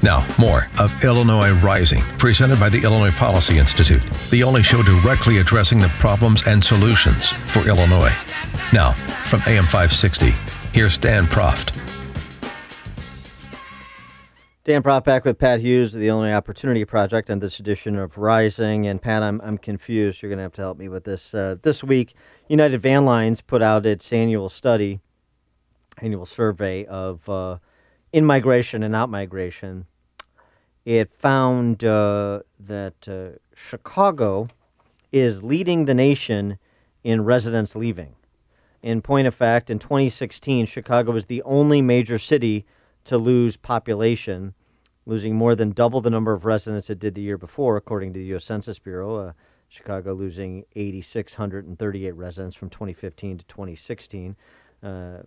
Now, more of Illinois Rising, presented by the Illinois Policy Institute, the only show directly addressing the problems and solutions for Illinois. Now, from AM 560, here's Dan Proft. Dan Proft back with Pat Hughes of the Illinois Opportunity Project on this edition of Rising. And Pat, I'm confused. You're going to have to help me with this. This week, United Van Lines put out its annual survey of in-migration and out-migration. It found that Chicago is leading the nation in residents leaving. In point of fact, in 2016, Chicago was the only major city to lose population, losing more than double the number of residents it did the year before, according to the U.S. Census Bureau. Chicago losing 8,638 residents from 2015 to 2016.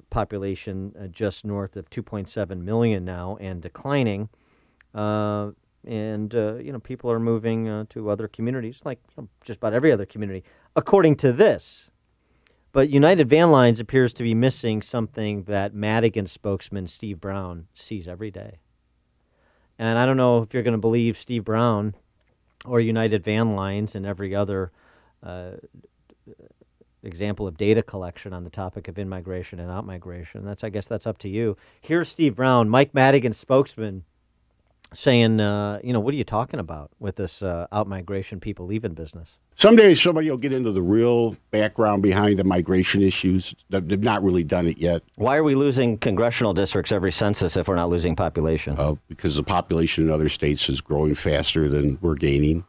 Population just north of 2.7 million now and declining. People are moving to other communities, like just about every other community, according to this. But United Van Lines appears to be missing something that Madigan spokesman Steve Brown sees every day. And I don't know if you're going to believe Steve Brown or United Van Lines and every other example of data collection on the topic of in-migration and out-migration. I guess that's up to you. Here's Steve Brown, Mike Madigan's spokesman, saying, what are you talking about with this out-migration people leaving business? Someday somebody will get into the real background behind the migration issues. They've not really done it yet. Why are we losing congressional districts every census if we're not losing population? Because the population in other states is growing faster than we're gaining.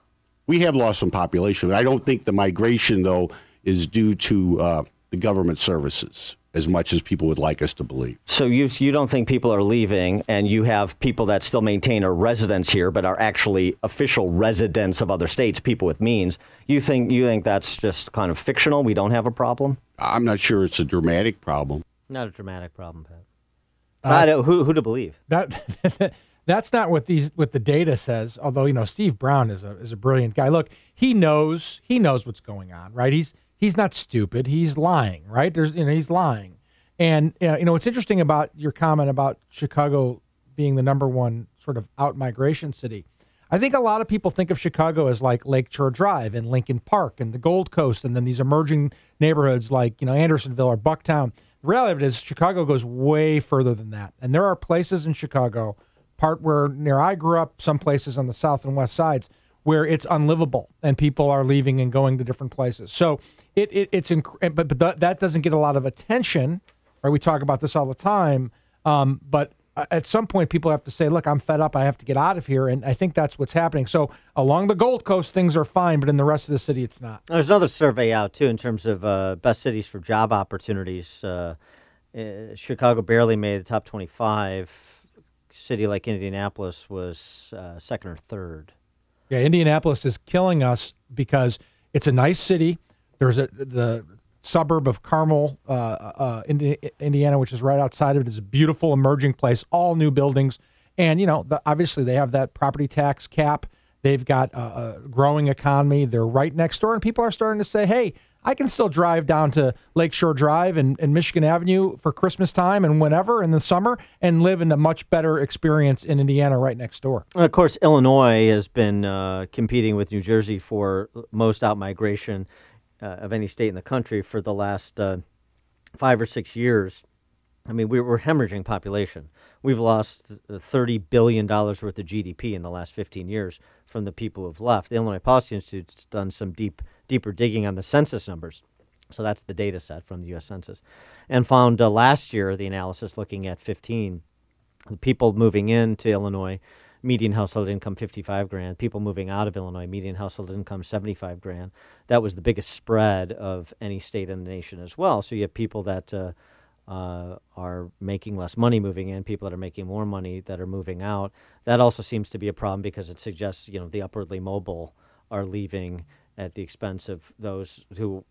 We have lost some population. I don't think the migration, though, is due to the government services as much as people would like us to believe. So you don't think people are leaving, and you have people that still maintain a residence here but are actually official residents of other states, people with means. You think that's just kind of fictional? We don't have a problem? I'm not sure it's a dramatic problem. Not a dramatic problem, Pat. Who to believe? That's not what the data says. Although Steve Brown is a brilliant guy. Look, he knows what's going on, right? He's not stupid. He's lying, right? He's lying. And, what's interesting about your comment about Chicago being the number one sort of out-migration city, I think a lot of people think of Chicago as like Lakeshore Drive and Lincoln Park and the Gold Coast and then these emerging neighborhoods like, Andersonville or Bucktown. The reality of it is Chicago goes way further than that. And there are places in Chicago, part where near I grew up, some places on the south and west sides, where it's unlivable and people are leaving and going to different places. So that doesn't get a lot of attention, right? We talk about this all the time, but at some point people have to say, look, I'm fed up, I have to get out of here, and I think that's what's happening. So along the Gold Coast, things are fine, but in the rest of the city, it's not. There's another survey out, too, in terms of best cities for job opportunities. Chicago barely made the top 25. A city like Indianapolis was second or third. Yeah, Indianapolis is killing us because it's a nice city. There's the suburb of Carmel, Indiana, which is right outside of it, is a beautiful emerging place, all new buildings. And, obviously they have that property tax cap. They've got a growing economy. They're right next door. And people are starting to say, hey, I can still drive down to Lakeshore Drive and Michigan Avenue for Christmas time and whenever in the summer and live in a much better experience in Indiana right next door. Of course, Illinois has been competing with New Jersey for most out-migration of any state in the country for the last 5 or 6 years. I mean, we're hemorrhaging population. We've lost $30 billion worth of GDP in the last 15 years from the people who've left. The Illinois Policy Institute's done some deeper digging on the census numbers. So that's the data set from the U.S. Census. And found last year, the analysis looking at 15, the people moving into Illinois, median household income $55,000. People moving out of Illinois, median household income $75,000. That was the biggest spread of any state in the nation as well. So you have people that are making less money moving in, people that are making more money that are moving out. That also seems to be a problem because it suggests, the upwardly mobile are leaving at the expense of those who,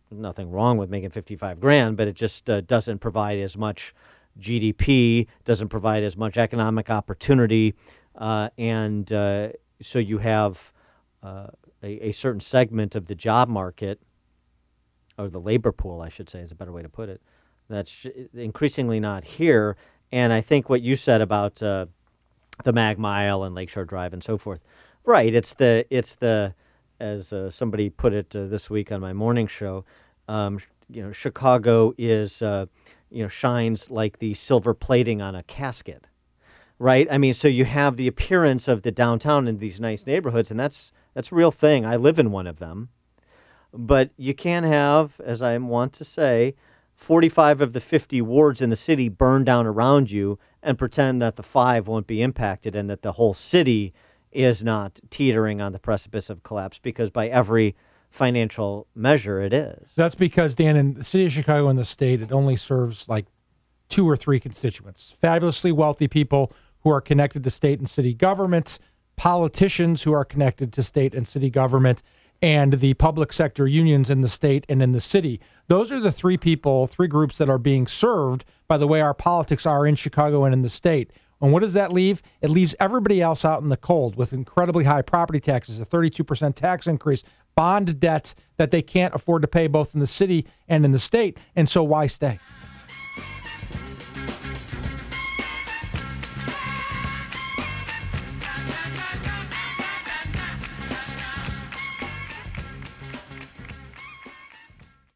nothing wrong with making $55,000, but it just doesn't provide as much GDP, doesn't provide as much economic opportunity, and so you have a certain segment of the job market, or the labor pool, I should say, is a better way to put it, that's increasingly not here. And I think what you said about the Mag Mile and Lakeshore Drive and so forth. Right. It's the as somebody put it this week on my morning show. Chicago is shines like the silver plating on a casket. Right. I mean, so you have the appearance of the downtown in these nice neighborhoods, and that's a real thing. I live in one of them. But you can't have, as I want to say, 45 of the 50 wards in the city burn down around you and pretend that the 5 won't be impacted and that the whole city is not teetering on the precipice of collapse, because by every financial measure it is. That's because, Dan, in the city of Chicago and the state, it only serves like 2 or 3 constituents. Fabulously wealthy people who are connected to state and city government, politicians who are connected to state and city government, and the public sector unions in the state and in the city. Those are the 3 groups that are being served by the way our politics are in Chicago and in the state. And what does that leave? It leaves everybody else out in the cold with incredibly high property taxes, a 32% tax increase, bond debt that they can't afford to pay both in the city and in the state. And so why stay?